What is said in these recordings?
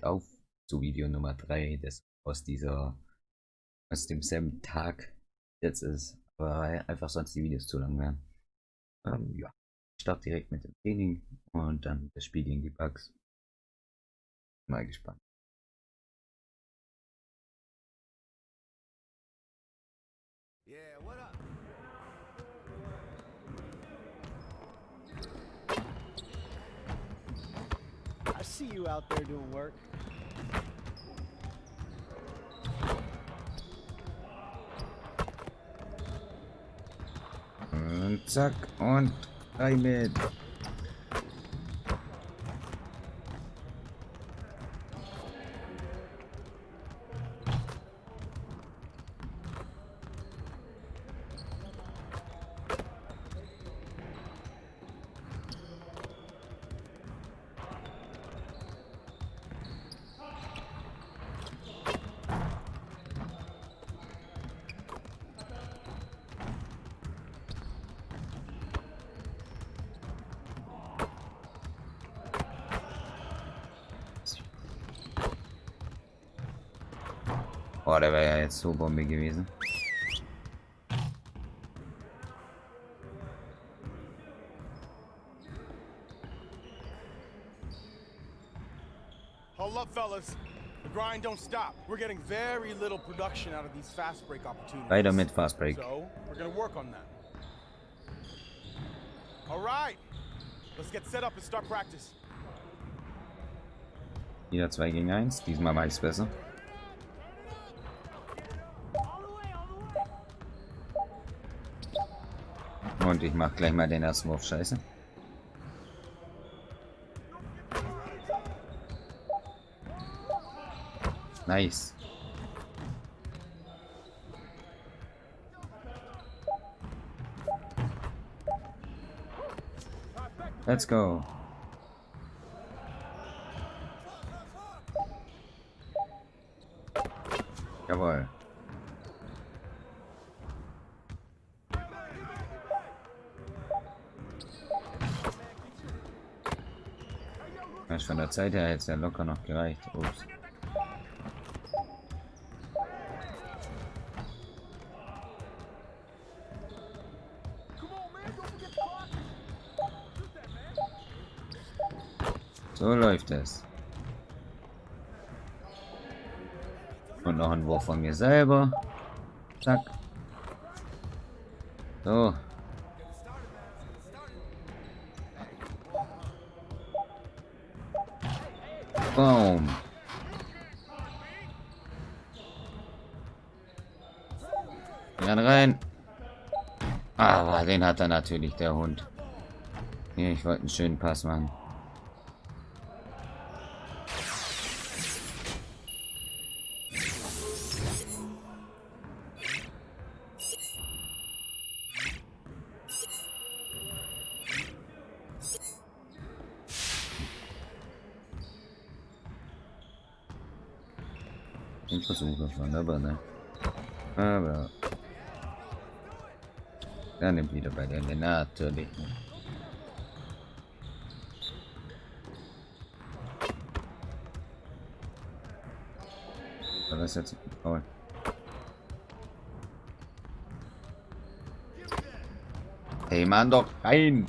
auf zu Video Nummer 3, das aus demselben Tag jetzt ist, aber weil einfach sonst die Videos zu lang wären. Ja, ich starte direkt mit dem Training und dann das Spiel gegen die Bugs. Mal gespannt. Yeah, what up? I see you out there doing work. Und zack und rein mit. Oh, der wäre ja jetzt so Bombe gewesen. Hold up, fellas. The grind don't stop. We're getting very little production out of these fast break opportunities. Weiter mit Fast Break. So, we're gonna work on that. All right. Let's get set up and start practice. Wieder 2 gegen 1. Diesmal war ich es besser. Und ich mach gleich mal den ersten Wurf. Scheiße. Nice. Let's go. Jawohl. Das von der Zeit her hätte es ja locker noch gereicht. Ups. So läuft es. Und noch ein Wurf von mir selber. Zack. So. Boom. Rein. Aber den hat er natürlich, der Hund. Hier, ich wollte einen schönen Pass machen. Den Versuch schon, aber ne. Aber dann nimmt wieder bei der natürlich. Aber das ist jetzt faul. Hey Mann, doch rein!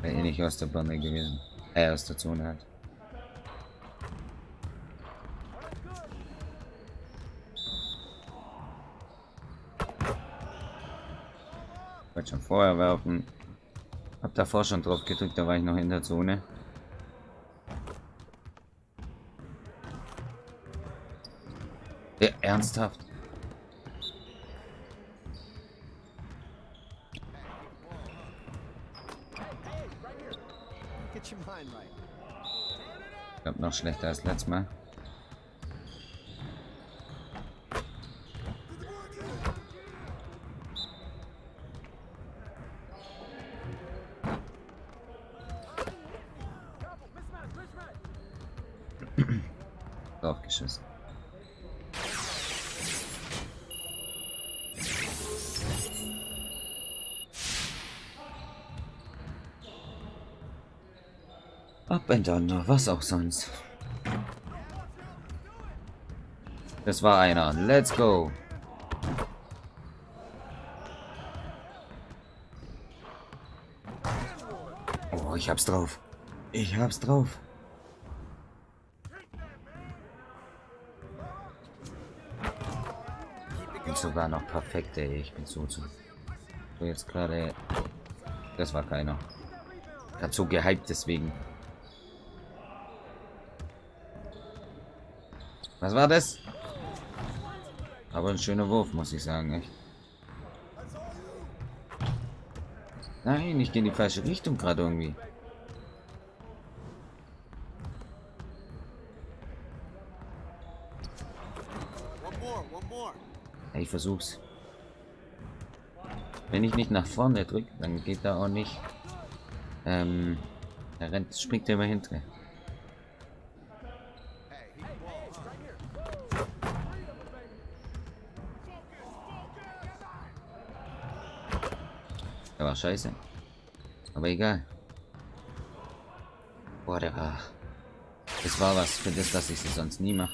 Wäre eh nicht aus der Bande gewesen. Aus der Zone halt. Ich wollte schon vorher werfen. Hab davor schon drauf gedrückt, da war ich noch in der Zone. Ja, ernsthaft? Get your mind right. Ich glaube noch schlechter als letztes Mal. Draufgeschossen. Up and Down, was auch sonst. Das war einer. Let's go. Oh, ich hab's drauf. Ich hab's drauf. Und sogar noch perfekt, ey. Ich bin so jetzt gerade. Das war keiner. Ich hab so gehypt deswegen. Was war das? Aber ein schöner Wurf, muss ich sagen, echt. Nein, ich gehe in die falsche Richtung gerade irgendwie. Ich versuch's. Wenn ich nicht nach vorne drücke, dann geht er auch nicht. Er rennt, springt er immer hinten. Der war scheiße. Aber egal. Boah, der war. Das war was für das, dass ich sie sonst nie mache.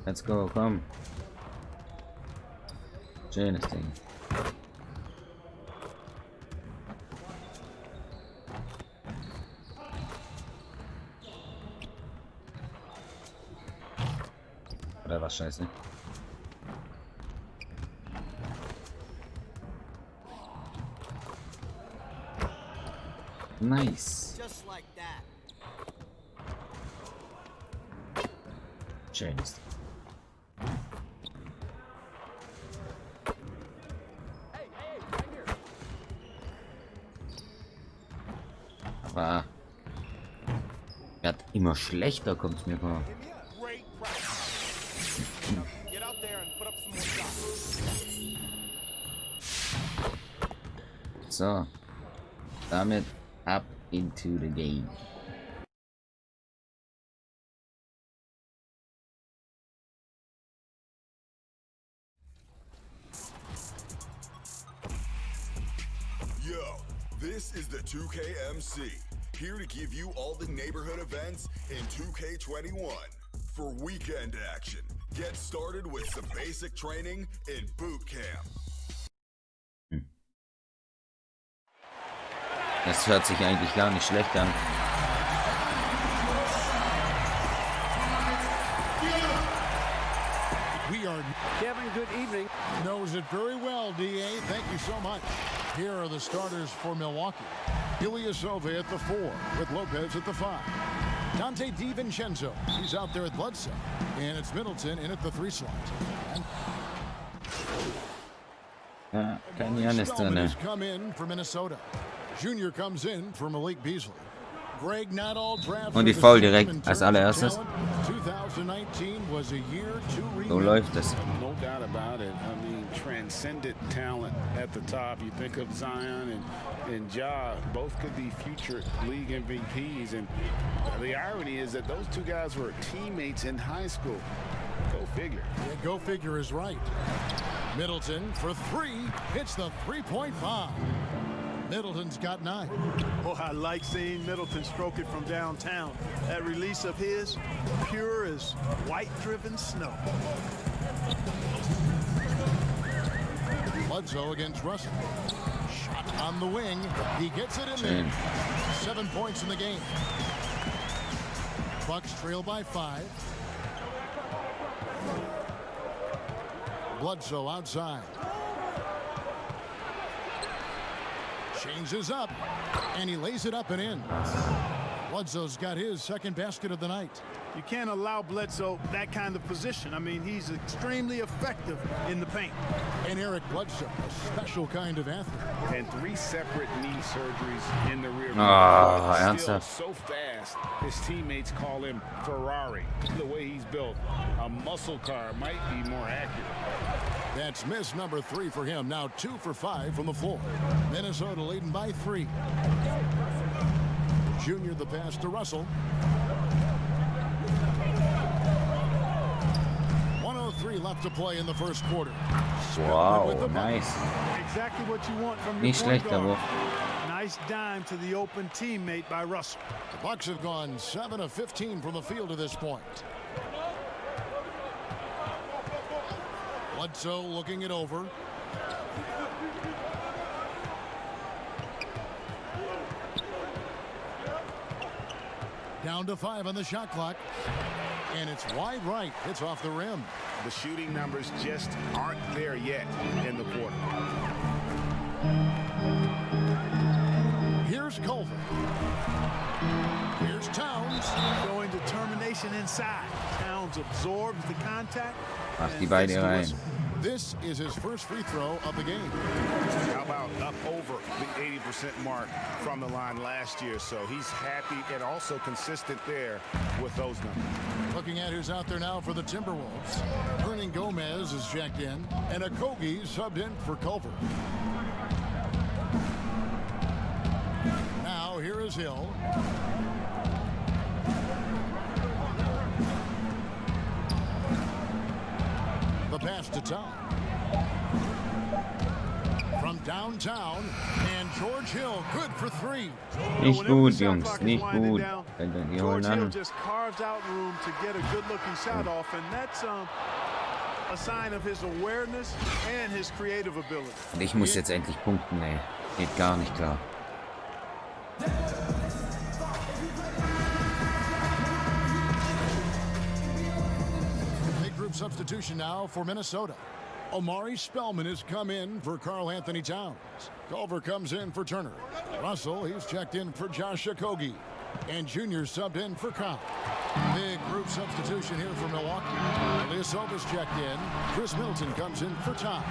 Let's go, komm. Schönes Ding. Oder was scheiße? Nice. Just like that. Schönes Ding. Aber wird immer schlechter, kommt es mir vor. Great practice. Get out there and put up some more shots. So, damit up into the game. Yo, this is the 2KMC, here to give you all the neighborhood events in 2K21. For weekend action, get started with some basic training in boot camp. Das hört sich eigentlich gar nicht schlecht an. We are Kevin, good evening. knows it very well, DA. Thank you so much. Here are the starters for Milwaukee. Ilyasova at the 4, with Lopez at the 5. Dante DiVincenzo, he's out there at Bledsoe. And it's Middleton in at the 3 slot. Ja, kein Janis Spellman drin. has come in for Minnesota. Junior comes in for Malik Beasley. Greg not all draft Und die for the Foul team direkt in als terms of allererstes. talent. 2019 was a year to So remember. läuft es. No doubt about it. I mean, transcendent talent at the top. You think of Zion and Ja, both could be future league MVPs. And the irony is that those two guys were teammates in high school. Go figure. Yeah, go figure is right. Middleton for 3, hits the three-point bomb. Middleton's got 9. Boy, I like seeing Middleton stroke it from downtown. That release of his, pure as white-driven snow. Bledsoe against Russell. Shot on the wing. He gets it in Schön. there. 7 points in the game. Bucks trail by 5. Bledsoe outside. Changes up, and he lays it up and in. Bledsoe's got his second basket of the night. You can't allow Bledsoe that kind of position. I mean, he's extremely effective in the paint. And Eric Bledsoe, a special kind of athlete. And 3 separate knee surgeries in the rear. ernsthaft? So fast, his teammates call him Ferrari. The way he's built, a muscle car might be more accurate. That's miss number 3 for him. Now 2 for 5 from the floor. Minnesota leading by 3. Junior the pass to Russell. 1:03 left to play in the first quarter. Wow, nice. Exactly what you want from your Nicht point schlechter guard. Wurf. Nice dime to the open teammate by Russell. The Bucks have gone 7 of 15 from the field to this point. Bledsoe looking it over. Down to 5 on the shot clock. And it's wide right. It's off the rim. The shooting numbers just aren't there yet in the quarter. Here's Culver. Here's Towns. Showing determination inside. Towns absorbs the contact. Macht die and beide gets the rein. whistle. This is his first free throw of the game. How about up over the 80% mark from the line last year? So he's happy and also consistent there with those numbers. Looking at who's out there now for the Timberwolves. Hernan Gomez is checked in, and Okogie subbed in for Culver. Now here is Hill. The pass to Tom. From downtown, and George Hill good for 3. Nicht gut, Jungs, nicht gut. Könnt ihr die holen George Hill an? just carves out room to get a good-looking shot off, and that's a sign of his awareness and his creative ability. Und ich muss jetzt endlich punkten, ey. Geht gar nicht klar. Big group substitution now for Minnesota. Omari Spellman has come in for Karl Anthony Towns. Culver comes in for Turner. Russell, he's checked in for Josh Okogie. And Junior subbed in for Kyle. Big group substitution here for Milwaukee. Ilyasova's checked in. Chris Middleton comes in for Tom.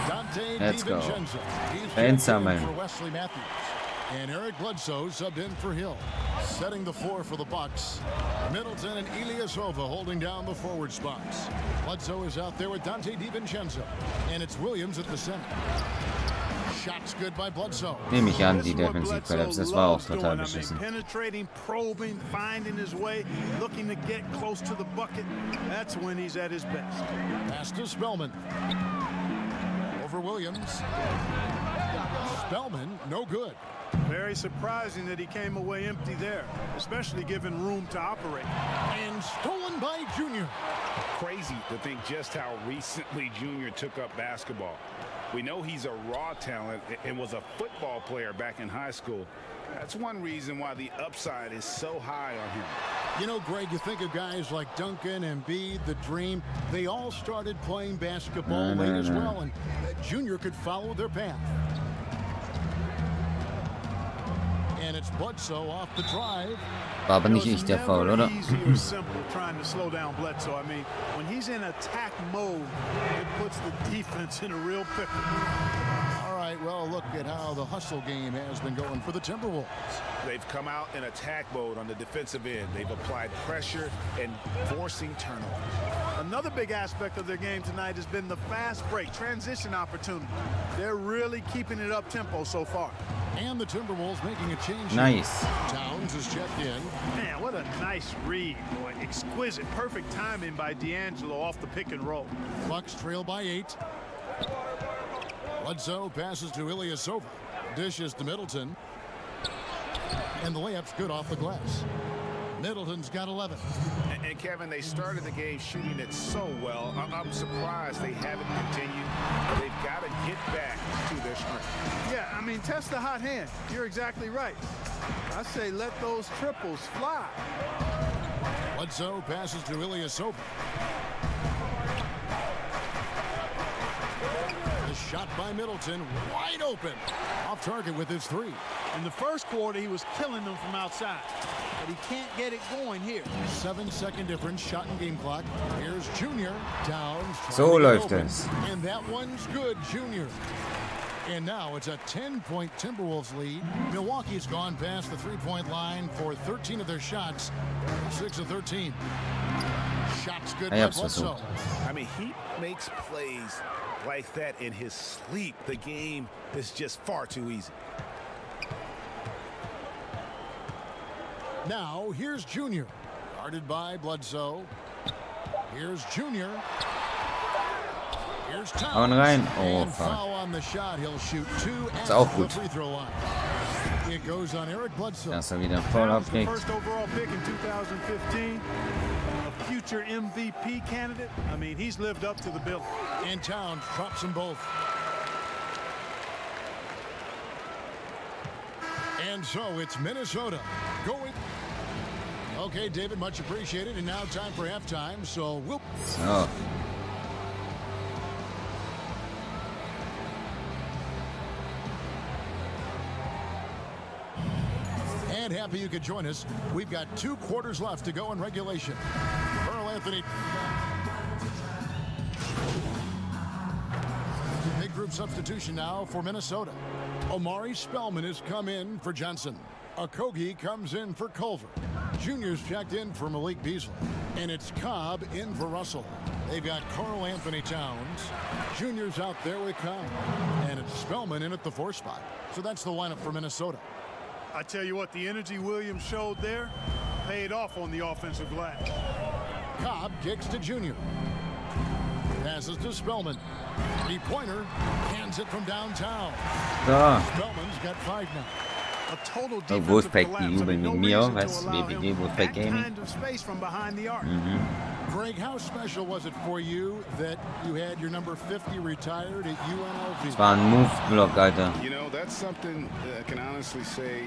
Dante Let's go. DiVincenzo. He's Fans checked in sammeln. for Wesley Matthews. And Eric Bledsoe subbed in for Hill. Setting the floor for the Bucks. Middleton and Ilyasova holding down the forward spots. Bledsoe is out there with Dante DiVincenzo. And it's Williams at the center. Shots good by Bledsoe. Nehme ich an, This die is what Defensive Bledsoe Collapse. Das war auch loves total doing. I mean, beschissen. penetrating, probing, finding his way, looking to get close to the bucket. That's when he's at his best. Pass to Spellman. Over Williams. Spellman, no good. Very surprising that he came away empty there, especially given room to operate. And stolen by Junior. Crazy to think just how recently Junior took up basketball. We know he's a raw talent and was a football player back in high school. That's one reason why the upside is so high on him. You know, Greg, you think of guys like Duncan and Embiid, the Dream. They all started playing basketball late as well, and Junior could follow their path. And it's Bledsoe off the drive. War aber nicht ich der Foul, oder? Easy or simple trying to slow down Bledsoe. I mean, when he's in attack mode, it puts the defense in a real pickle. All right, well, look at how the hustle game has been going for the Timberwolves. They've come out in attack mode on the defensive end. They've applied pressure and forcing turnovers. Another big aspect of their game tonight has been the fast break, transition opportunity. They're really keeping it up tempo so far. And the Timberwolves making a change. Nice. Towns is checked in. Man, what a nice read, boy. Exquisite, perfect timing by D'Angelo off the pick and roll. Bucks trail by 8. Bledsoe passes to Ilyasova. Dishes to Middleton. And the layup's good off the glass. Middleton's got 11. And Kevin, they started the game shooting it so well. I'm surprised they haven't continued. They've got to get back to their strength. Yeah, I mean, test the hot hand. You're exactly right. I say let those triples fly. Bledsoe passes to Ilyasova. The shot by Middleton, wide open. Off target with his three. In the first quarter, he was killing them from outside, but he can't get it going here. 7-second difference, shot and game clock. Here's Junior, Downs. So läuft es. And that one's good, Junior. And now it's a 10-point Timberwolves lead. Milwaukee's gone past the three-point line for 13 of their shots, 6 of 13. Shots good by Bledsoe. I mean, he makes plays like that in his sleep. The game is just far too easy. Now, here's Junior. Guarded by Bledsoe. Here's Junior. Here's Towns. Hauen rein. Oh, And fuck. foul on the shot. He'll shoot 2 at auch the gut. free throw line. It goes on Eric Bledsoe. Erster wieder voll Towns, the abkriegt. first overall pick in 2015. A future MVP candidate. I mean, he's lived up to the bill. And Towns drops them both. And so it's Minnesota going. Okay, David, much appreciated. And now time for halftime. So we'll. So. And happy you could join us. We've got 2 quarters left to go in regulation. Earl Anthony. Big group substitution now for Minnesota. Omari Spellman has come in for Johnson. Okogie comes in for Culver. Junior's checked in for Malik Beasley. And it's Cobb in for Russell. They've got Karl Anthony Towns. Junior's out there with Cobb. And it's Spellman in at the 4 spot. So that's the lineup for Minnesota. I tell you what, the energy Williams showed there paid off on the offensive glass. Cobb kicks to Junior. Passes to Spellman. 3-pointer. Hands it from downtown. So. Spellman's got 5 now. A total Oh, defensive Wolfpack, collapse. die jubeln No mit mir, reason to was? allow WPG, him Wolfpack that Gaming. kind of space from behind the arc. Greg, how special was it for you that you had your number 50 retired at UNLV? Das war ein Move-Block, Alter. You know, that's something I can honestly say.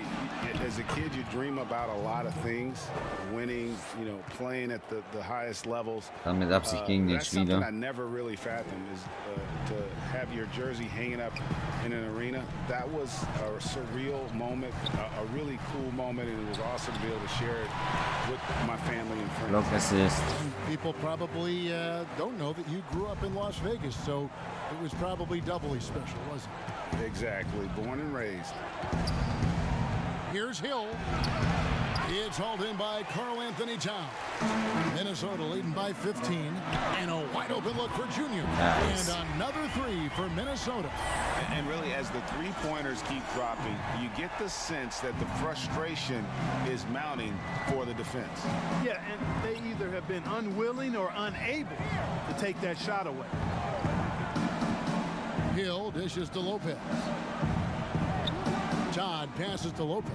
As a kid, you dream about a lot of things. Winning, you know, playing at the highest levels. Dann mit Absicht gegen den That's something I Spieler. never really fathomed, is to have your jersey hanging up in an arena. That was a surreal moment, a really cool moment, and it was awesome to be able to share it with my family and friends. Block Assist. People probably don't know that you grew up in Las Vegas, so it was probably doubly special, wasn't it? Exactly. Born and raised. Here's Hill. It's hauled in by Karl Anthony Towns. Minnesota leading by 15. And a wide open look for Junior. Nice. And another 3 for Minnesota. And really, as the three-pointers keep dropping, you get the sense that the frustration is mounting for the defense. Yeah, and they either have been unwilling or unable to take that shot away. Hill dishes to Lopez. Todd passes to Lopez.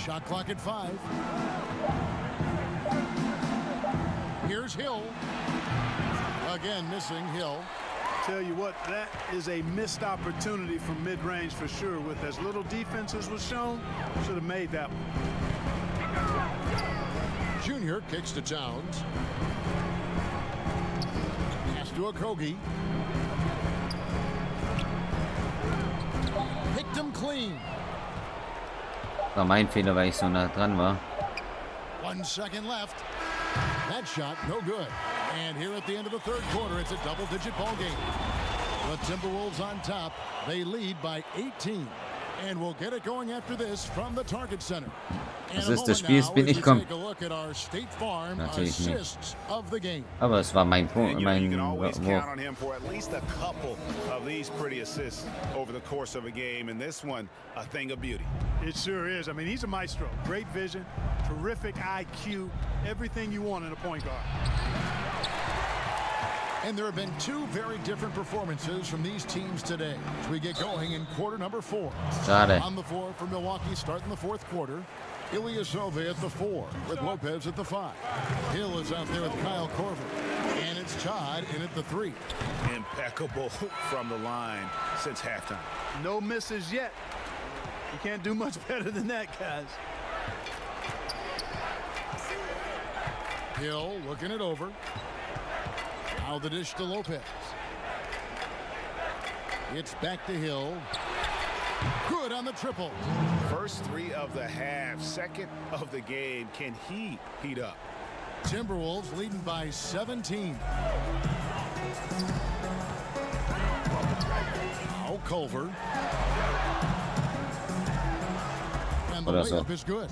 Shot clock at 5. Here's Hill. Again, missing Hill. Tell you what, that is a missed opportunity from mid-range for sure. With as little defense as was shown, should have made that one. Junior kicks to Towns. Pass to Okogie. Picked him clean. War mein Fehler, weil ich so nah dran war. 1 second left. That shot, no good. And here at the end of the 3rd quarter, it's a double-digit ball game. The Timberwolves on top. They lead by 18. And we'll get it going after this from the Target Center. Das ist des Spiels, bin ich Take a look at our State Farm Natürlich nicht. assists of the game. Aber es war mein Punkt, And you mein can always Wurf. count on him for at least a couple of these pretty assists over the course of a game, and this one, a thing of beauty. It sure is. I mean, he's a maestro. Great vision, terrific IQ, everything you want in a point guard. And there have been 2 very different performances from these teams today as we get going in quarter number 4. Schade. On the floor for Milwaukee starting the 4th quarter. Ilyasova at the 4 with Lopez at the 5. Hill is out there with Kyle Korver. And it's Todd in at the 3. Impeccable from the line since halftime. No misses yet. You can't do much better than that, guys. Hill looking it over. Now the dish to Lopez. It's back to Hill. Good on the triple. First 3 of the half, second of the game. Can he heat up? Timberwolves leading by 17. Now Culver. And the Oder so. layup is good.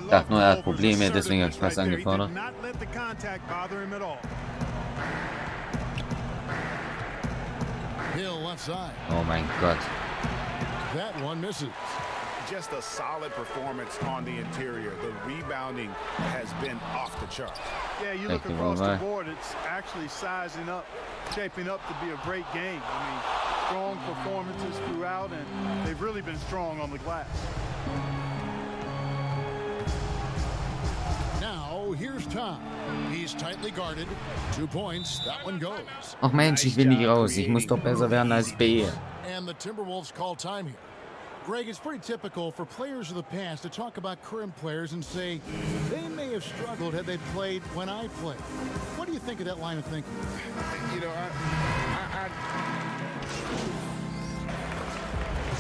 Dachte nur, er hat Probleme, deswegen habe ich was angefordert. Not let the contact bother him at all. Hill left side. Oh mein Gott. That one misses. Just a solid performance on the interior. The rebounding has been off the chart. Yeah, you Thank look you, across the Roy. board, it's actually sizing up, shaping up to be a great game. I mean, strong performances throughout, and they've really been strong on the glass. Now here's Tom. He's tightly guarded. 2 points. That one goes. Ach Mensch, ich will nicht raus. Ich muss doch besser werden als B. And the Timberwolves call time here. Greg, it's pretty typical for players of the past to talk about current players and say they may have struggled had they played when I played. What do you think of that line of thinking? You know,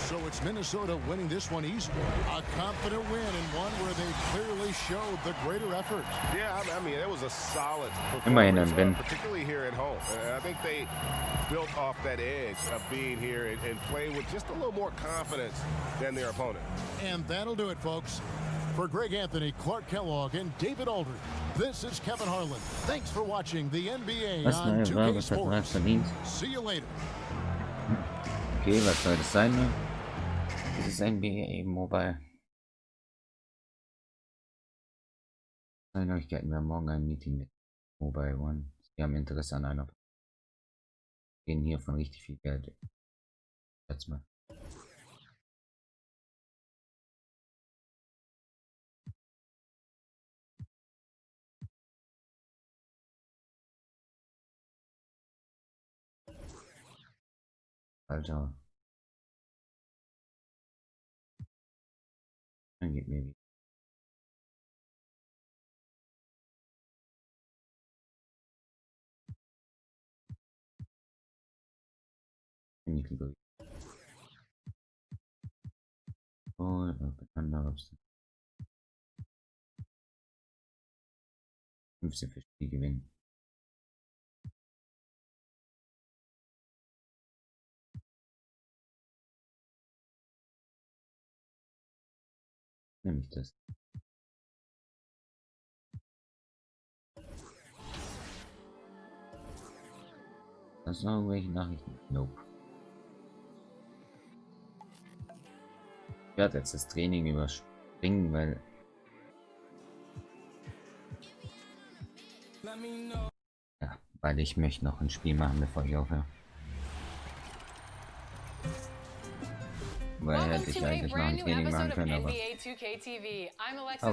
So it's Minnesota winning this one easily. A confident win and one where they clearly showed the greater effort. yeah, I mean, it was a solid Immerhin performance, ein Win. particularly here at home. I think they built off that edge of being here and played with just a little more confidence than their opponent. And that'll do it, folks. For Greg Anthony, Clark Kellogg, and David Aldridge, this is Kevin Harlan. Thanks for watching the NBA Was on ne, 2K was hat er Sports. verdient? See you later. Okay, was soll das sein, ne? Dieses NBA Mobile. Nein, Neuigkeiten. Wir haben morgen ein Meeting mit Mobile One. Wir haben Interesse an einer. Wir gehen hier von richtig viel Geld. Jetzt mal. Alter. Dann gib mir wieder. In die Kategorie. Oh, anderes. 15 für Spiel gewinnen. Nämlich das. Das sind irgendwelche Nachrichten. Nope. Ich werde jetzt das Training überspringen, weil ja, weil ich möchte noch ein Spiel machen, bevor ich aufhöre. Weil hätte ich eigentlich noch ein Training machen können, aber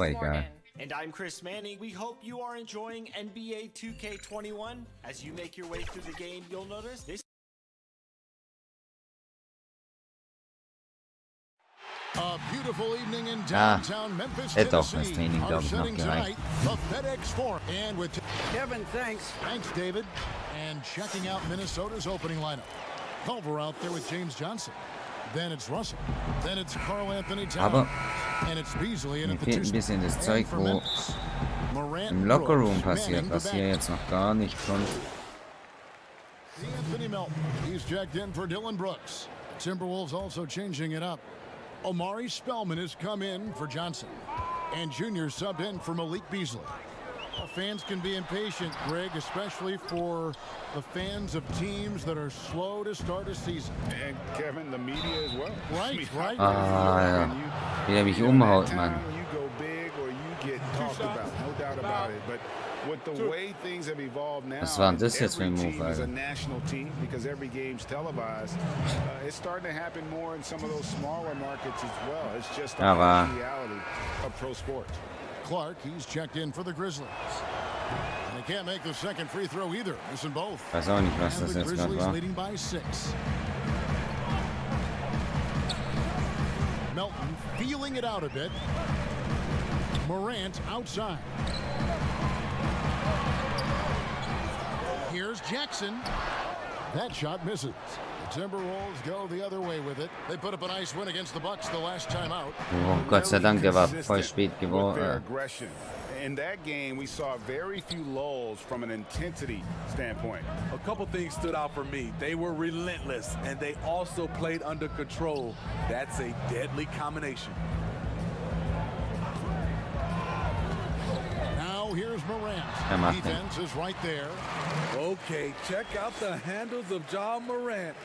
egal. And I'm Chris Manning. We hope you are enjoying NBA 2K21. As you make your way through the game, you'll notice this. A beautiful evening in downtown Memphis, hätte auch Tennessee. das Training, Our glaube ich, noch setting gereicht. tonight, the FedEx Forum. And with Kevin, thanks. thanks, David. And checking out Minnesota's opening lineup. Culver out there with James Johnson. Then it's Russell. Then it's Karl Anthony Towns. Aber And it's Beasley in mir at the fehlt ein two bisschen das spot. Zeug, And for wo Memphis, Morant im and Lockerroom Brooks passiert, manning was the hier back. jetzt noch gar nicht kommt. Anthony Melton. He's checked in for Dylan Brooks. Timberwolves also changing it up. Omari Spellman has come in for Johnson. And Junior subbed in for Malik Beasley. Fans can be impatient, Greg, especially for the fans of teams that are slow to start a season. And Kevin, the media as well. Right, right. Ah, ja. Wie der mich umhaut, Mann. You go big or you get talked about, no doubt about it. But with the way things have evolved now, Was war denn das jetzt für ein every Move, team is a Alter? national team because every game's televised. It's starting to happen more in some of those smaller markets as well. It's just the Aber reality of pro sports. Clark, he's checked in for the Grizzlies. And they can't make the second free throw either. Missing both. weiß auch nicht, was And das the jetzt gerade Grizzlies war. leading by 6. Melton feeling it out a bit. Morant outside. Here's Jackson. That shot misses. The Timberwolves go the other way with it. They put up a nice win against the Bucks the last time out. Oh, Gott sei Dank, der war voll spät geworden. In that game, we saw very few lulls from an intensity standpoint. A couple things stood out for me. They were relentless, and they also played under control. That's a deadly combination. Now here's Morant. Defense is right there. Okay, check out the handles of Ja Morant.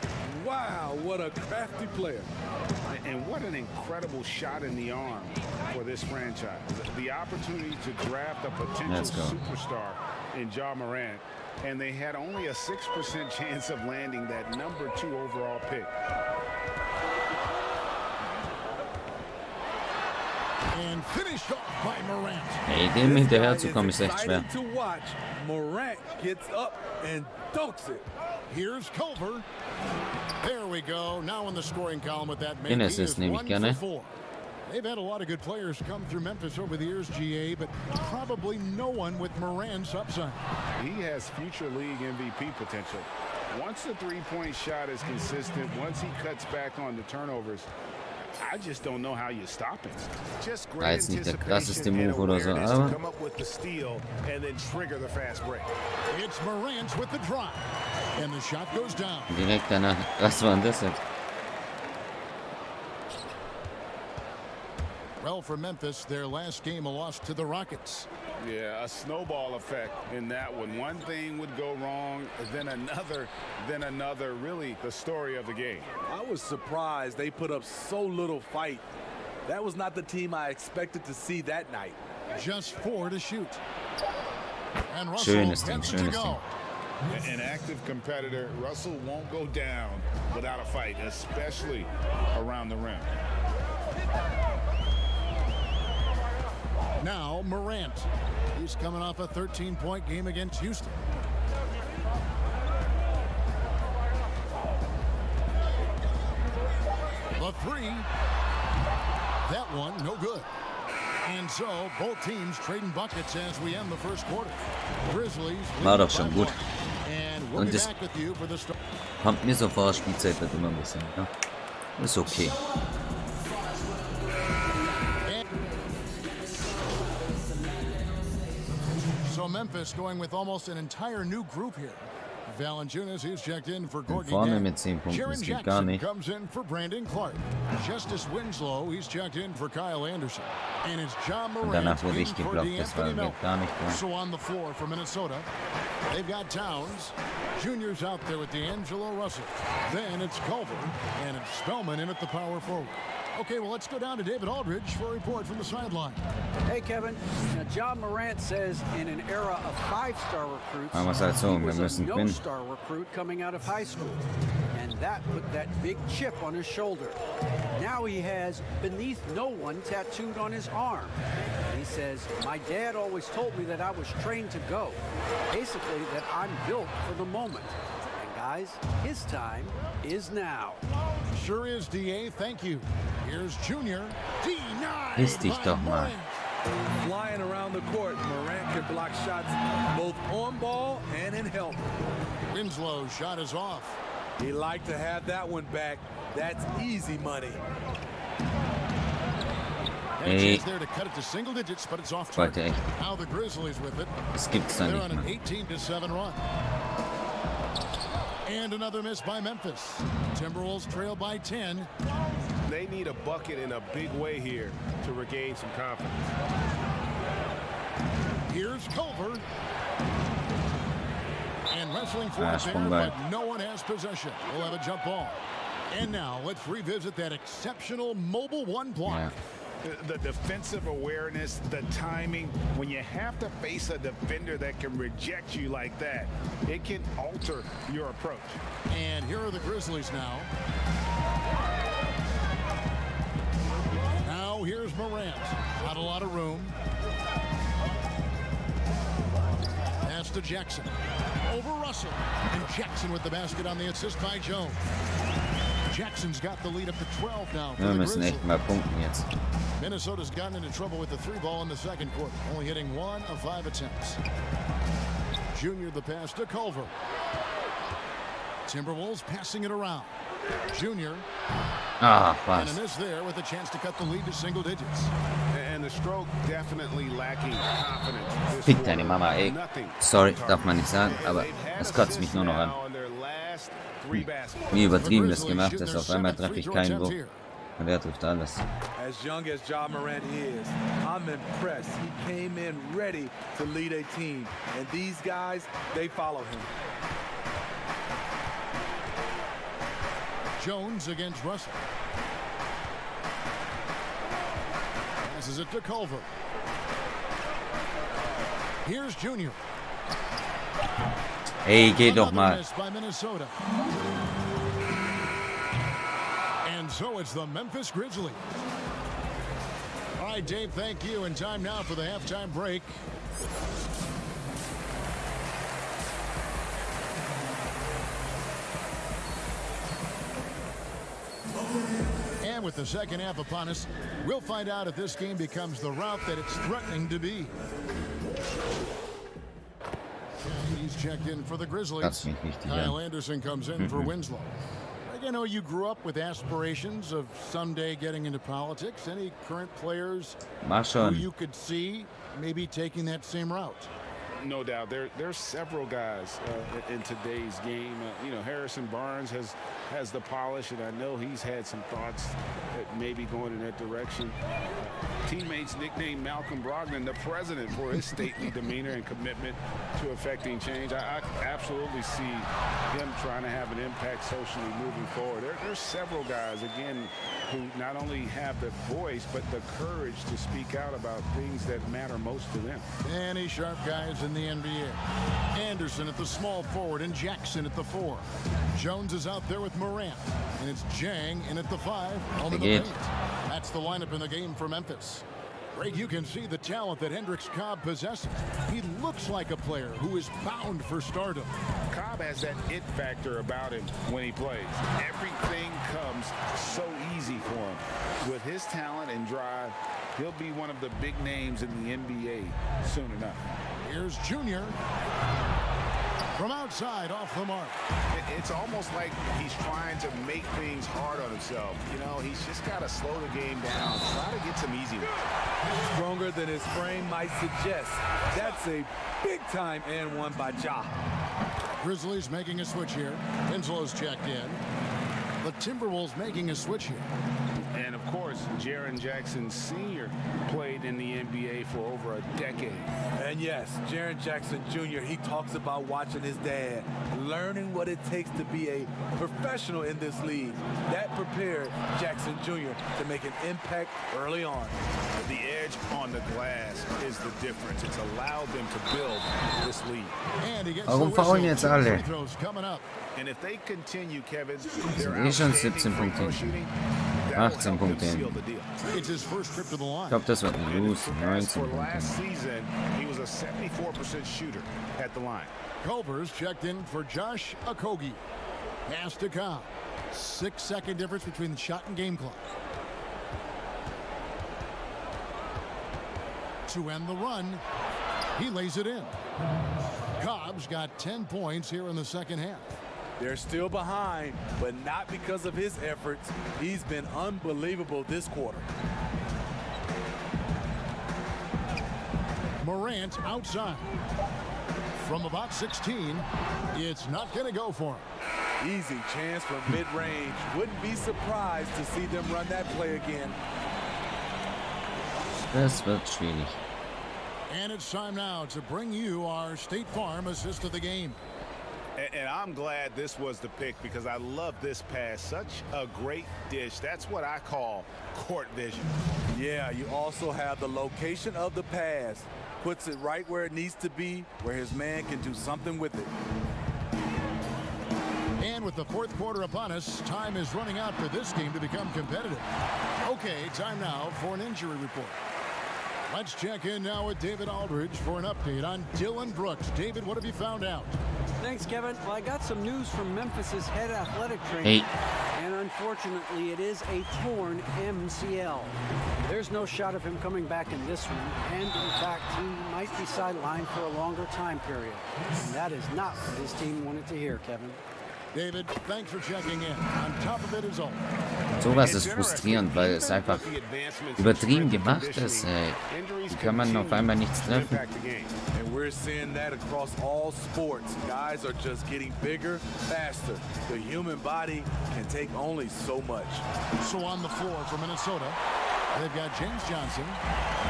Wow, what a crafty player. And what an incredible shot in the arm for this franchise. The opportunity to draft a potential superstar in Ja Morant, and they had only a 6% chance of landing that #2 overall pick. And finished off by Morant. Ey, dem hinterher zu kommen ist echt schwer. To watch. Morant gets up and dunks it. Here's Culver. There we go. Now in the scoring column with that man. Genesis nehme ich gerne. They've had a lot of good players come through Memphis over the years, GA, but probably no one with Morant's upside. He has future league MVP potential. Once the three-point shot is consistent, once he cuts back on the turnovers, I just don't know how you stop it. Just great jetzt nicht der krasseste Move oder so, aber come up with the steal and then trigger the fast break. It's Morant with the drive, and the shot goes down. Direkt danach. Was war denn das jetzt? Well, for Memphis, their last game a loss to the Rockets. Yeah, a snowball effect in that one. One thing would go wrong, then another. Really, the story of the game. I was surprised they put up so little fight. That was not the team I expected to see that night. Just 4 to shoot. And Russell gets it to go. An active competitor, Russell won't go down without a fight, especially around the rim. Now Morant. He's coming off a 13-point game against Houston. The three. That one, no good. And so, both teams trading buckets as we end the first quarter. Grizzlies. War doch schon gut. And we'll be back with you for the start. Kommt mir so vor, Spielzeit wird immer ein bisschen, ja. Ist okay. So Memphis going with almost an entire new group here. Valanciunas, he's checked in for Gorgie. Vorne mit 10 Punkten, Jaren das geht gar Jackson nicht. comes in for Brandon Clark. Justice Winslow, he's checked in for Kyle Anderson. And it's Ja Morant Danach wurde ich in for geblockt, das war D'Anthony gar nicht gut. So on the floor for Minnesota, they've got Towns. Junior's out there with D'Angelo Russell. Then it's Culver, and it's Spellman in at the power forward. Okay, well, let's go down to David Aldridge for a report from the sideline. Hey, Kevin. Now, Ja Morant says in an era of 5-star recruits, Machen wir es halt so, he wir was müssen a gewinnen. no-star recruit coming out of high school. And that put that big chip on his shoulder. Now he has beneath no one tattooed on his arm. He says, my dad always told me that I was trained to go. Basically, that I'm built for the moment. Guys, his time is now. Sure is, DA. Thank you. Here's Junior. Denied. Piss dich doch mal. Flying around the court, Morant can block shots both on ball and in help. Winslow's shot is off. He'd like to have that one back. That's easy money. And a chance there to cut it to single digits, but it's off target. Now the Grizzlies with it. Das gibt's da They're nicht on an mehr. 18-7 run. And another miss by Memphis. Timberwolves trail by 10. They need a bucket in a big way here to regain some confidence. Here's Culver. And wrestling for it there, but no one has possession. We'll have a jump ball. And now let's revisit that exceptional mobile one block. Ja. The defensive awareness, the timing, when you have to face a defender that can reject you like that, it can alter your approach. And here are the Grizzlies now. Now here's Morant. Not a lot of room. Pass to Jackson. Over Russell. And Jackson with the basket on the assist by Jones. Jackson's got the lead up to 12 now for Wir the müssen Grizzlies. echt mal punkten jetzt. Minnesota's gotten into trouble with the 3-ball in the second quarter, only hitting 1 of 5 attempts. Junior the pass to Culver. Timberwolves passing it around. Junior. Ah, And a fast. miss there with a chance to cut the lead to single digits. And the stroke definitely lacking confidence. This Fick deine quarter. Mama, ey. Nothing. Sorry, darf man nicht sagen, aber They've had es a kotzt mich nur noch an. now in their last 3 baskets. Wie übertrieben das The gemacht Grizzlies ist. Auf shooting einmal their treffe ich second keinen free throw Wurf. attempt Und er trifft alles. As young as Ja Morant is, I'm impressed. He came in ready to lead a team. And these guys, they follow him. Jones against Russell. Passes it to Culver. Here's Junior. Ey, geh doch Another mal. miss by Minnesota. And so it's the Memphis Grizzlies. All right, Dave, thank you. And time now for the halftime break. And with the second half upon us, we'll find out if this game becomes the route that it's threatening to be. He's checked in for the Grizzlies. Kratzt mich richtig Kyle an. Anderson comes in for Winslow. I know you grew up with aspirations of someday getting into politics. Any current players Mach who schon. you could see maybe taking that same route? No doubt. There's several guys in today's game. You know, Harrison Barnes has the polish, and I know he's had some thoughts that maybe going in that direction. Teammates nicknamed Malcolm Brogdon the president for his stately demeanor and commitment to affecting change. I absolutely see him trying to have an impact socially moving forward. There's several guys, again, who not only have the voice, but the courage to speak out about things that matter most to them. Any sharp guys in the NBA. Anderson at the small forward and Jackson at the 4. Jones is out there with Morant. And it's Jang in at the 5. Home in the Geht. paint. That's the lineup in the game for Memphis. Greg, you can see the talent that Hendricks Cobb possesses. He looks like a player who is bound for stardom. Cobb has that it factor about him when he plays. Everything comes so easy for him. With his talent and drive, he'll be one of the big names in the NBA soon enough. Here's Junior. From outside, off the mark. It's almost like he's trying to make things hard on himself. You know, he's just got to slow the game down, try to get some easy ones. Stronger than his frame might suggest. That's a big-time and one by Ja. Grizzlies making a switch here. Winslow's checked in. The Timberwolves making a switch here. And, of course, Jaren Jackson Sr. played in the NBA for over a decade. And yes, Jaren Jackson Jr., he talks about watching his dad, learning what it takes to be a professional in this league. That prepared Jackson Jr. to make an impact early on. The edge on the glass is the difference. It's allowed them to build this lead. And he gets Warum the faulen whistle. jetzt Two alle? free throws coming up. And if they continue, Kevin, their Sind eh schon outstanding 17 free throw Punkte. shooting, that will 18 help them Punkte. seal the deal. It's his first trip to the line. Ich glaube, das wird ein Lose. As for 19 last Punkte. season, he was a 74% shooter at the line. Culver's checked in for Josh Okogie. Pass to Cobb. 6-second difference between the shot and game clock. To end the run, he lays it in. Cobb's got 10 points here in the second half. They're still behind, but not because of his efforts. He's been unbelievable this quarter. Morant outside. From about 16, it's not going to go for him. Easy chance from mid-range. Wouldn't be surprised to see them run that play again. Das wird schwierig. And it's time now to bring you our State Farm assist of the game. And I'm glad this was the pick because I love this pass. Such a great dish. That's what I call court vision. Yeah, you also have the location of the pass. Puts it right where it needs to be, where his man can do something with it. And with the fourth quarter upon us, time is running out for this game to become competitive. Okay, time now for an injury report. Let's check in now with David Aldridge for an update on Dylan Brooks. David, what have you found out? Thanks, Kevin. Well, I got some news from Memphis's head athletic trainer. Hey. And unfortunately, it is a torn MCL. There's no shot of him coming back in this one. And in fact, he might be sidelined for a longer time period. And that is not what his team wanted to hear, Kevin. David, thanks for checking in. On top of it is all. Sowas ist frustrierend, weil es einfach übertrieben gemacht ist. Wie kann man auf einmal nichts treffen? And we're seeing that across all sports. Guys are just getting bigger, faster. The human body can take only so much. So on the floor for Minnesota, they've got James Johnson.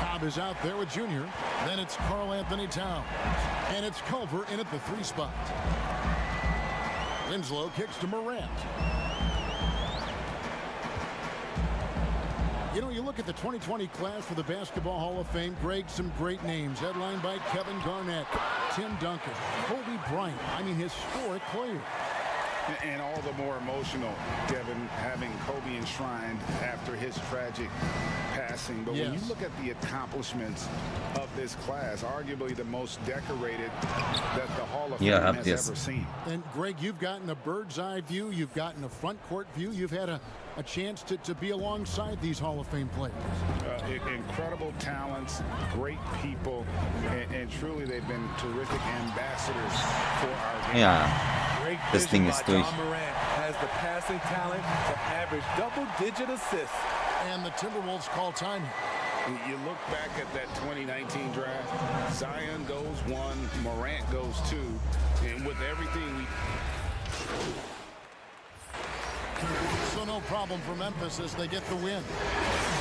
Cobb is out there with Junior. Then it's Karl Anthony Towns. And it's Culver in at the 3 spot. Winslow kicks to Morant. You know, you look at the 2020 class for the Basketball Hall of Fame, Greg, some great names, headlined by Kevin Garnett, Tim Duncan, Kobe Bryant. I mean, historic players. And all the more emotional, Kevin, having Kobe enshrined after his tragic passing. But when you look at the accomplishments of this class, arguably the most decorated that the Hall of Fame has ever seen. And Greg, you've gotten a bird's eye view. You've gotten a front court view. You've had a chance to be alongside these Hall of Fame players. Incredible talents, great people, and truly they've been terrific ambassadors for our game. Ja, das Ding ist durch. John Morant has the passing talent to average double-digit assists. And the Timberwolves call time. You look back at that 2019 draft, Zion goes 1, Morant goes 2, and with everything So no problem for Memphis as they get the win.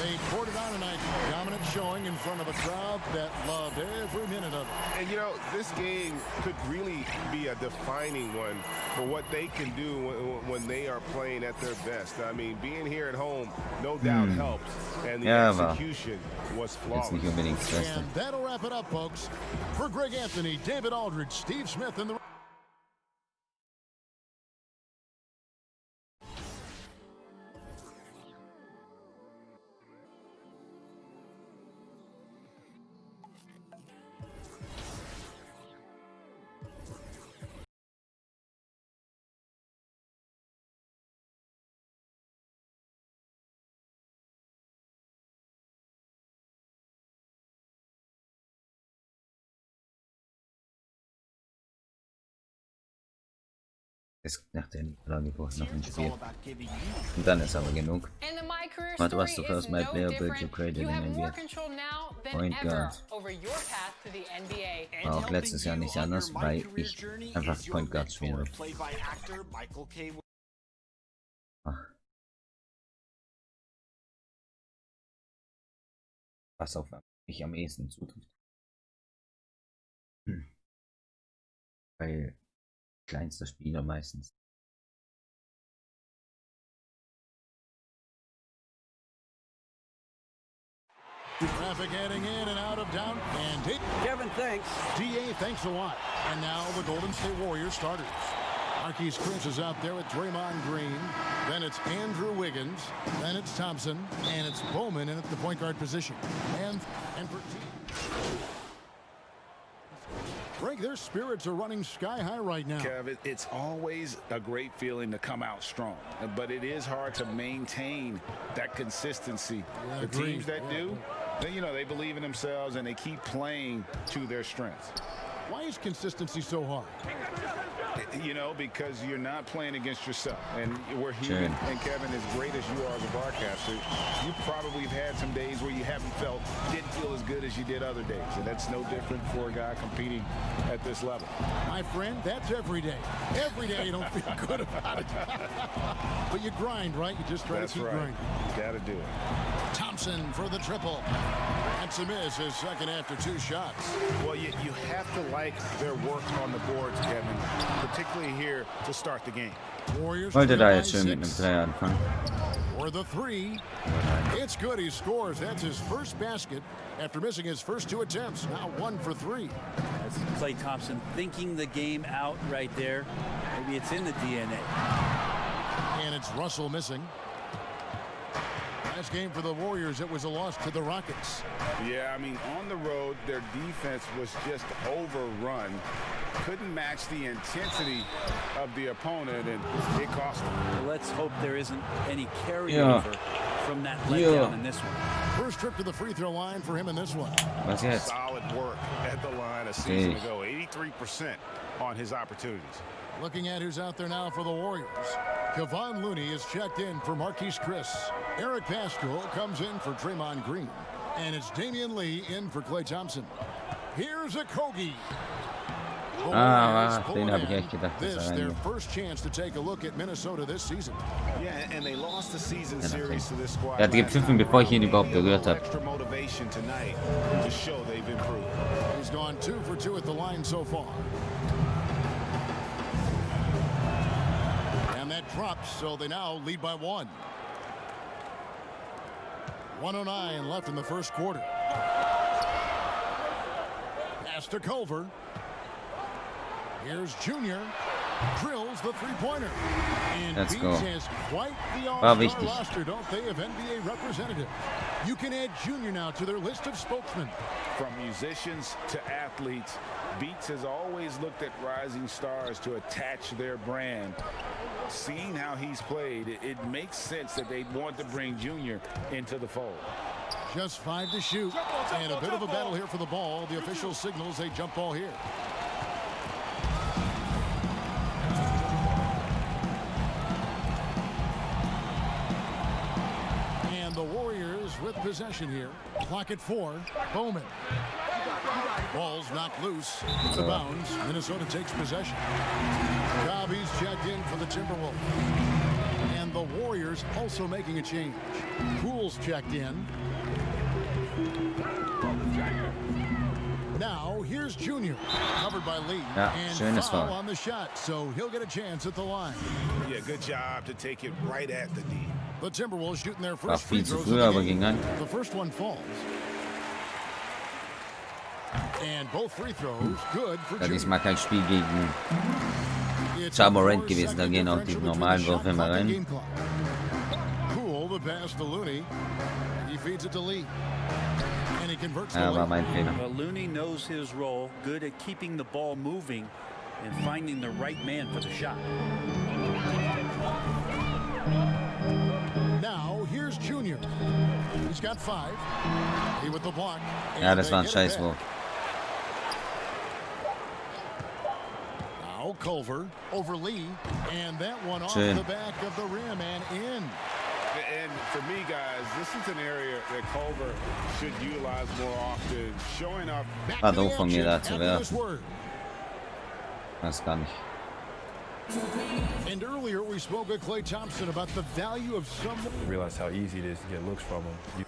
They poured it on tonight. Dominant showing in front of a crowd that loved every minute of it. And you know, this game could really be a defining one for what they can do when they are playing at their best. I mean, being here at home no doubt helps, and the execution was flawless. And that'll wrap it up, folks. For Greg Anthony, David Aldridge, Steve Smith, and the Ist nach der Niederlage noch ein Spiel. Und dann ist aber genug. What was the first my player build you created in NBA? Point Guard. War auch letztes Jahr nicht anders, weil ich einfach Point Guard spiele. Was auf mich am ehesten zutrifft. Weil kleinster Spieler meistens. Traffic heading in and out of down. And Kevin, thanks. DA, thanks a lot. And now the Golden State Warriors starters. Marquise Chris is out there with Draymond Green. Then it's Andrew Wiggins. Then it's Thompson. And it's Bowman in at the point guard position. And for Greg, their spirits are running sky high right now. Kev, it's always a great feeling to come out strong, but it is hard to maintain that consistency. The teams that do, they believe in themselves and they keep playing to their strengths. Why is consistency so hard? Because you're not playing against yourself. And we're human. And Kevin, as great as you are as a broadcaster, you probably have had some days where you didn't feel as good as you did other days. And that's no different for a guy competing at this level. My friend, that's every day. Every day you don't feel good about it. But you grind, right? You just try to keep grinding. You got to do it. Thompson for the triple. That's a miss, his second after 2 shots. Well, you have to like their work on the boards, Kevin, particularly here to start the game. Wollte da jetzt schön mit einem Dreier anfangen. For the 3. It's good, he scores. That's his first basket after missing his first 2 attempts. Now 1 for 3. That's Klay Thompson thinking the game out right there. Maybe it's in the DNA. And it's Russell missing. Last game for the Warriors, it was a loss to the Rockets. Yeah, I mean, on the road, their defense was just overrun. Couldn't match the intensity of the opponent, and it cost them. Let's hope there isn't any carryover from that letdown in this one. First trip to the free throw line for him in this one. Was jetzt? Solid work at the line a season ago, 83%. on his opportunities. Looking at who's out there now for the Warriors. Kevon Looney is checked in for Marquise Chris. Eric Pascal comes in for Draymond Green. And it's Damian Lee in for Klay Thompson. Here's a Kogi. Den habe ich echt gedacht, dass This er their reingeht. first chance to take a look at Minnesota this season. Yeah, and they lost the season series to this squad. Er hat gepfiffen, bevor ich ihn überhaupt berührt habe. Extra motivation tonight to show they've improved. He's gone 2 for 2 at the line so far. And that drops, so they now lead by 1. 1:09 left in the first quarter. Pass to Culver. Here's Junior. Drills the three-pointer. And Let's Beach go. has quite the War all-star wichtig. roster, don't they, of NBA representatives. You can add Junior now to their list of spokesmen. From musicians to athletes, Beats has always looked at rising stars to attach their brand. Seeing how he's played, it makes sense that they want to bring Junior into the fold. Just 5 to shoot. And a bit of a battle here for the ball. The official signals a jump ball here. And the Warriors with possession here. Clock at 4. Bowman. Ball's knocked loose. Out of bounds. Minnesota takes possession. Cobby's checked in for the Timberwolves. And the Warriors also making a change. Poole's checked in. Now here's Junior, covered by Lee, Ja, and schönes foul Foul. on the shot, so he'll get a chance at the line. Yeah, good job to take it right at the D. The Timberwolves shooting their War first free viel zu throws früh, of the aber game. ging an. The first one falls. And both free throws good for Ja, Junior. diesmal kein Spiel gegen It's Ja a Morant gewesen, 4-second da gehen auch die differential between normalen the shot Würfe immer clock and rein. game clock. Poole, the pass to Looney. He feeds it to Lee. And he converts the Ja, war lead. mein Fehler. Well, Looney knows his role, good at keeping the ball moving and finding the right man for the shot. Now here's Junior. He's got 5. He with the block. Ja, And das they war ein get it Scheißwurf. back. Now Culver over Lee, and that one off Schön. the back of the rim and in. And for me, guys, this is an area that Culver should utilize more often, showing up. Back War to the doof von mir, action da zu after this werfen. word. Das gar nicht. And earlier we spoke with Klay Thompson about the value of someone. Realize how easy it is to get looks from him.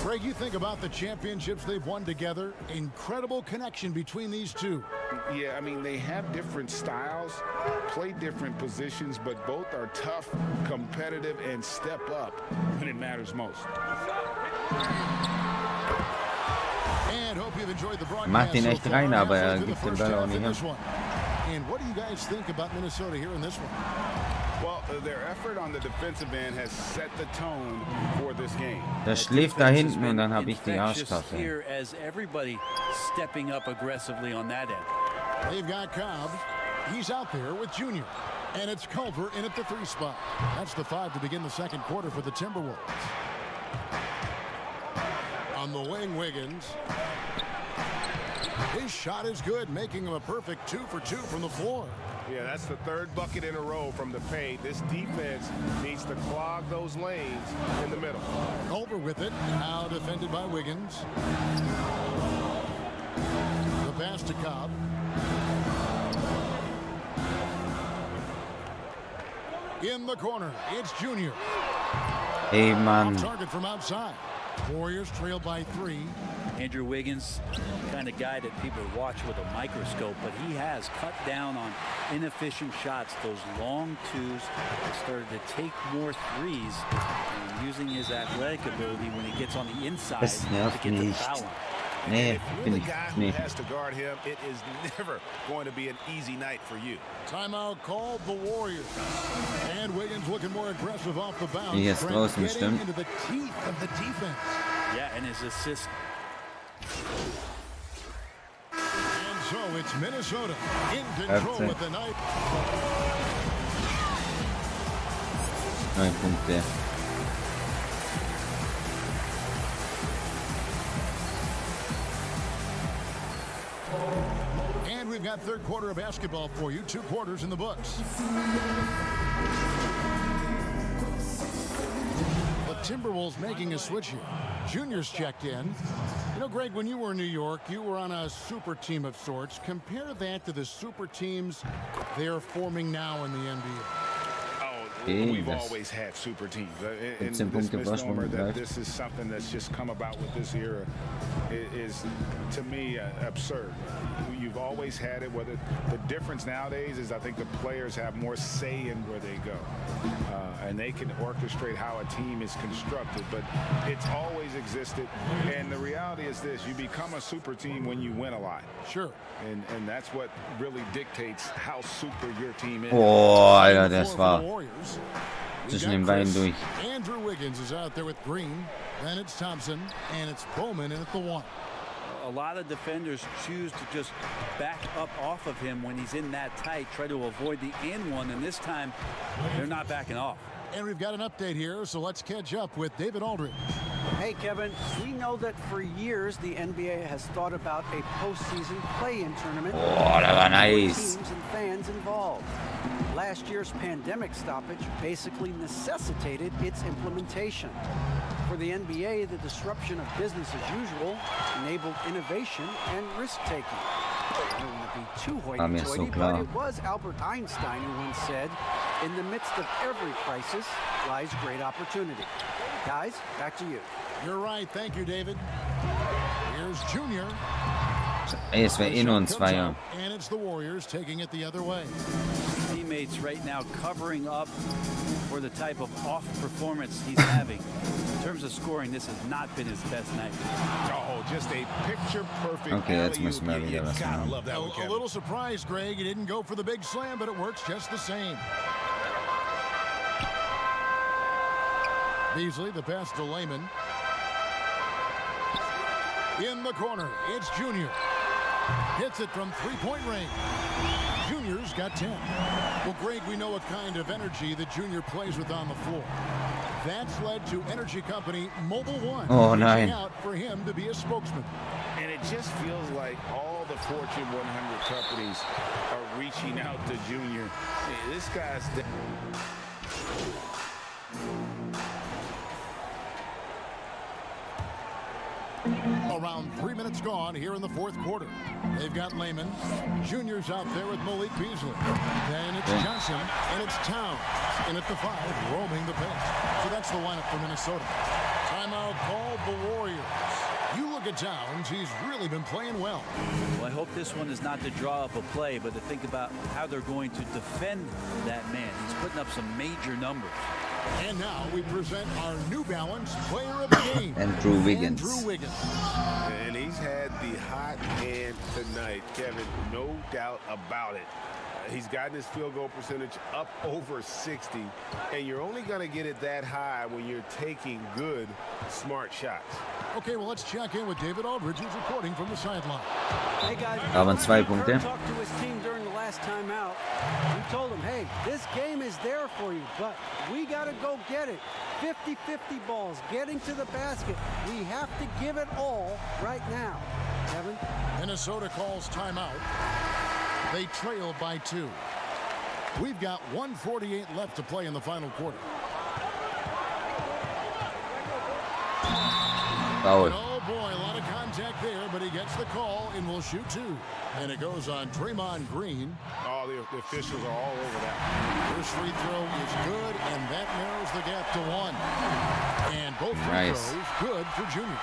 Greg, you think about the championships they've won together. Incredible connection between these two. Yeah, I mean, they have different styles, play different positions, but both are tough, competitive, and step up when it matters most. And hope you've enjoyed the broadcast. Macht ihn so echt far. rein, aber Halfway er through the gibt den first Ball auch half nicht in hin. this one. And what do you guys think about Minnesota here in this one? Well, their effort on the defensive end has set the tone for this game. Der schläft da hinten und dann habe ich die Infectious Arschkarte. here as everybody stepping up aggressively on that end. They've got Cobb. He's out there with Junior. And it's Culver in at the 3 spot. That's the 5 to begin the second quarter for the Timberwolves. On the wing, Wiggins. His shot is good, making him a perfect 2 for 2 from the floor. Yeah, that's the 3rd bucket in a row from the paint. This defense needs to clog those lanes in the middle. Culver with it. Now defended by Wiggins. The pass to Cobb. In the corner, it's Junior. Ey, Off Mann. target from outside. Warriors trail by 3. Andrew Wiggins, kind of guy that people watch with a microscope, but he has cut down on inefficient shots, those long twos, started to take more threes, and using his athletic ability when he gets on the inside Das to nervt get to the nicht. foul line. Nee, If you're bin the ich guy who nicht. has to guard him, it is never going to be an easy night for you. Timeout called the Warriors. And Wiggins looking more aggressive off the bounce. Hier ist Trent draußen getting bestimmt. into the teeth of the defense. Yeah, and his assist. And so it's Minnesota in control That's it. with the night. 9 Punkte. And we've got got third quarter of basketball for you. 2 quarters in the books. The Timberwolves making a switch here. Junior's checked in. You know, Greg, when you were in New York, you were on a super team of sorts. Compare that to the super teams they're forming now in the NBA. We've always had super teams. And this misnomer that this is something that's just come about with this era is to me, absurd. You've always had it. Whether the difference nowadays is I think the players have more say in where they go. And they can orchestrate how a team is constructed. But it's always existed. And the reality is this. You become a super team when you win a lot. Sure. And that's what really dictates how super your team is. Oh, Alter, das war zwischen den Beinen durch. Andrew Wiggins is out there with Green. Then it's Thompson. And it's Bowman in at the 1. A lot of defenders choose to just back up off of him when he's in that tight, try to avoid the and-one, and this time they're not backing off. And we've got an update here, so let's catch up with David Aldridge. Hey, Kevin, we know that for years the NBA has thought about a postseason play-in tournament Oh, that war nice. with teams and fans involved. Last year's pandemic stoppage basically necessitated its implementation. For the NBA, the disruption of business as usual enabled innovation and risk-taking. I don't want to be too hoity-toity, but it was Albert Einstein who once said, "In the midst of every crisis lies great opportunity." Guys, back to you. You're right. Thank you, David. Here's Junior. Ey, es wäre eh nur ein Zweier. And it's the Warriors taking it the other way. Teammates right now covering up for the type of off performance he's having. In terms of scoring, this has not been his best night. Oh, just a picture-perfect. Okay, jetzt müssen wir wieder was machen. A little surprised, Greg. He didn't go for the big slam, but it works just the same. Beasley, the pass to Layman. In the corner, it's Junior. Hits it from three-point range. Junior's got 10. Well, Greg, we know what kind of energy that Junior plays with on the floor. That's led to energy company Mobile One reaching out for him to be a spokesman. And it just feels like all the Fortune 100 companies are reaching out to Junior. Hey, this guy's... Around 3 minutes gone here in the fourth quarter. They've got Layman. Junior's out there with Malik Beasley. Then it's Johnson, and it's Towns. And at the 5, roaming the bench. So that's the lineup for Minnesota. Timeout called the Warriors. You look at Towns, he's really been playing well. Well, I hope this one is not to draw up a play, but to think about how they're going to defend that man. He's putting up some major numbers. And now we present our New Balance player of the game, Andrew Wiggins. And he's had the hot hand tonight, Kevin, no doubt about it. He's gotten his field goal percentage up over 60, and you're only going to get it that high when you're taking good, smart shots. Okay, well, let's check in with David Aldridge, who's reporting from the sideline. Hey, guys, Aber 2 Punkte. talked to his team during the last time out. He told them, hey, this game is there for you, but we got to go get it. 50-50 balls, getting to the basket. We have to give it all right now. Kevin? Minnesota calls timeout. They trail by 2. We've got 1:48 left to play in the final quarter. Foul. Oh boy, a lot of contact there, but he gets the call and will shoot 2. And it goes on Draymond Green. Oh, the officials are all over that. First free throw is good, and that narrows the gap to 1. And both free throws good for Junior.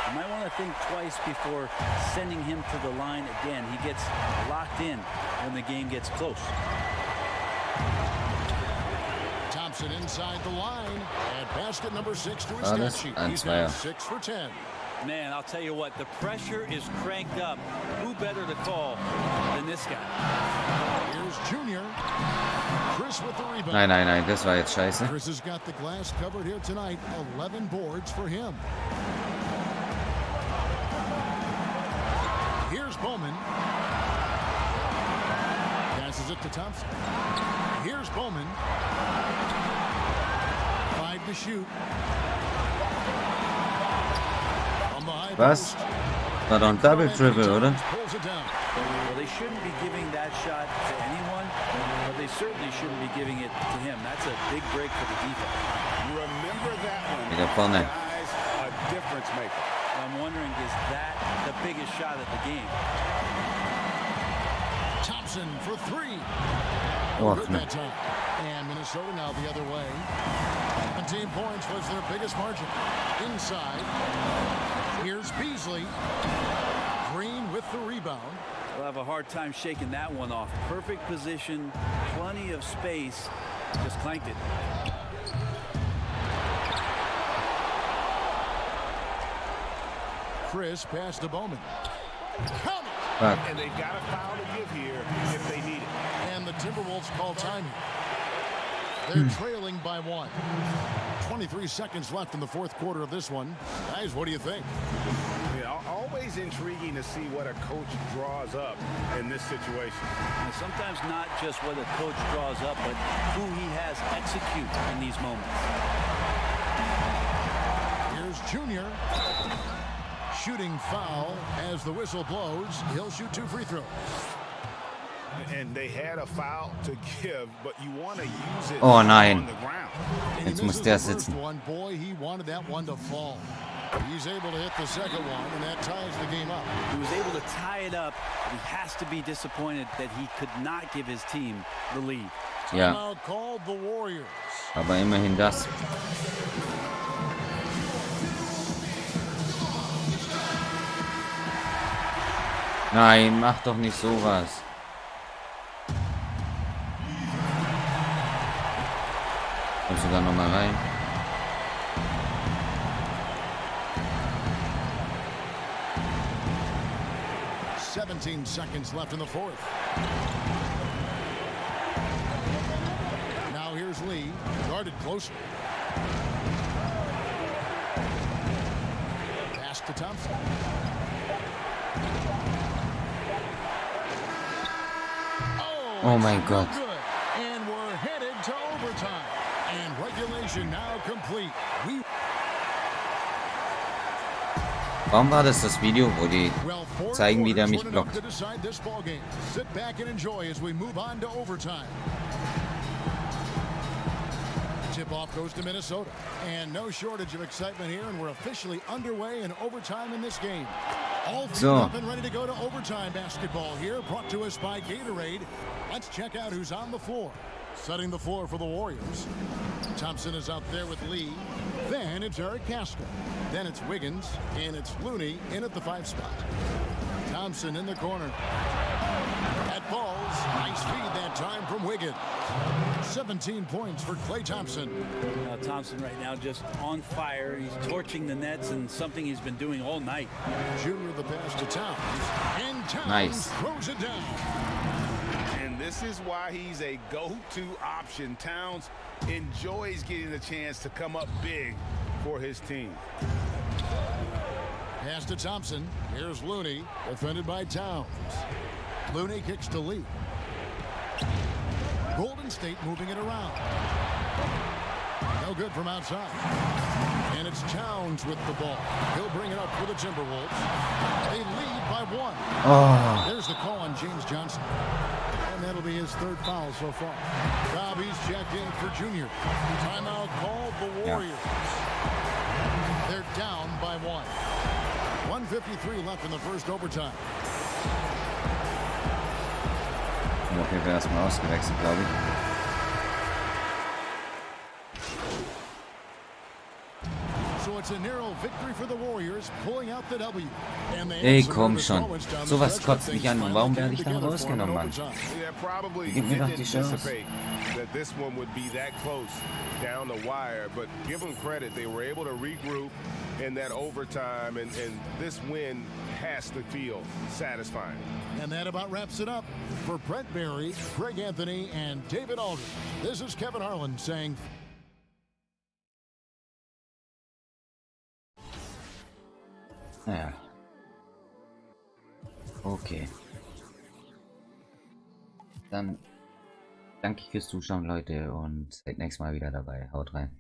You might want to think twice before sending him to the line again. He gets locked in when the game gets close. Thompson inside the line. And basket number 6 to his stat sheet. He's now 6 for 10. Man, I'll tell you what, the pressure is cranked up. Who better to call than this guy? Here's Junior. Chris with the rebound. Nein, das war jetzt scheiße. Chris has got the glass covered here tonight. 11 boards for him. Here's Bowman. Passes it to Thompson. Here's Bowman. 5 to shoot. On the high Was? post. War doch ein Double Triple, oder? Well, they shouldn't be giving that shot to anyone, but they certainly shouldn't be giving it to him. That's a big break for the defense. Remember that one, Wieder vorne. guys, a difference maker. I'm wondering, is that the biggest shot of the game? Thompson for three. Oh, Good no. that time. And Minnesota now the other way. 17 points was their biggest margin. Inside. Here's Beasley. Green with the rebound. They'll have a hard time shaking that one off. Perfect position, plenty of space. Just clanked it. Chris passed to Bowman. Count it! Fuck. And they've got a foul to give here if they need it. And the Timberwolves call time here. They're trailing by one. 23 seconds left in the fourth quarter of this one. Guys, what do you think? Yeah, always intriguing to see what a coach draws up in this situation. And sometimes not just what a coach draws up, but who he has execute in these moments. Here's Junior. Shooting foul as the whistle blows. He'll shoot 2 free throws. And they had a foul to give, but you want to use it Oh nein. on the ground. And Jetzt he muss misses der the first sitzen. one. Boy, he wanted that one to fall. He's able to hit the second one, and that ties the game up. He was able to tie it up. He has to be disappointed that he could not give his team the lead. Ja, Timeout called the Warriors. aber immerhin das. Nein, mach doch nicht sowas. Komm sogar noch mal rein. "17 seconds left in the fourth. Now here's Lee, guarded closer. Pass to Thompson. Oh mein Gott. Good. And we're headed to overtime. And regulation now complete. Warum war das Video, wo die Well, four zeigen, wie der mich quarters blockt? to decide this ball game. Sit back and enjoy as we move on to overtime. Tip-off goes to Minnesota. And no shortage of excitement here, and we're officially underway in overtime in this game. All feet up and ready to go to overtime basketball here, brought to us by Gatorade. Let's check out who's on the floor. Setting the floor for the Warriors. Thompson is out there with Lee. Then it's Eric Casca. Then it's Wiggins, and it's Looney in at the 5 spot. Thompson in the corner. At balls, nice feed that time from Wiggins. 17 points for Klay Thompson. Now Thompson right now just on fire. He's torching the nets, and something he's been doing all night. Junior the pass to Towns. And Towns Nice. throws it down. And this is why he's a go-to option. Towns enjoys getting the chance to come up big for his team. Pass to Thompson. Here's Looney, defended by Towns. Looney kicks to Lee. Golden State moving it around. No good from outside. And it's Towns with the ball. He'll bring it up for the Timberwolves. They lead by 1. Oh, There's the call on James Johnson. And that'll be his 3rd foul so far. Bobby's checked in for Junior. Timeout called the Warriors. They're down by 1. 1:53 left in the first overtime. auf jeden Fall erstmal ausgewechselt, glaube ich. So it's a narrow victory for the Warriors, pulling out the W. Ey, komm schon. Sowas kotzt mich an. Und warum werde ich dann rausgenommen, Mann? Yeah, probably Gib mir doch die didn't Chance. anticipate that this one would be that close down the wire, but give them credit. They were able to regroup in that overtime, and this win has to feel satisfying. And that about wraps it up. For Brent Berry, Greg Anthony, and David Aldridge, this is Kevin Harlan saying... Naja. Okay. Dann danke ich fürs Zuschauen, Leute, und seid nächstes Mal wieder dabei. Haut rein.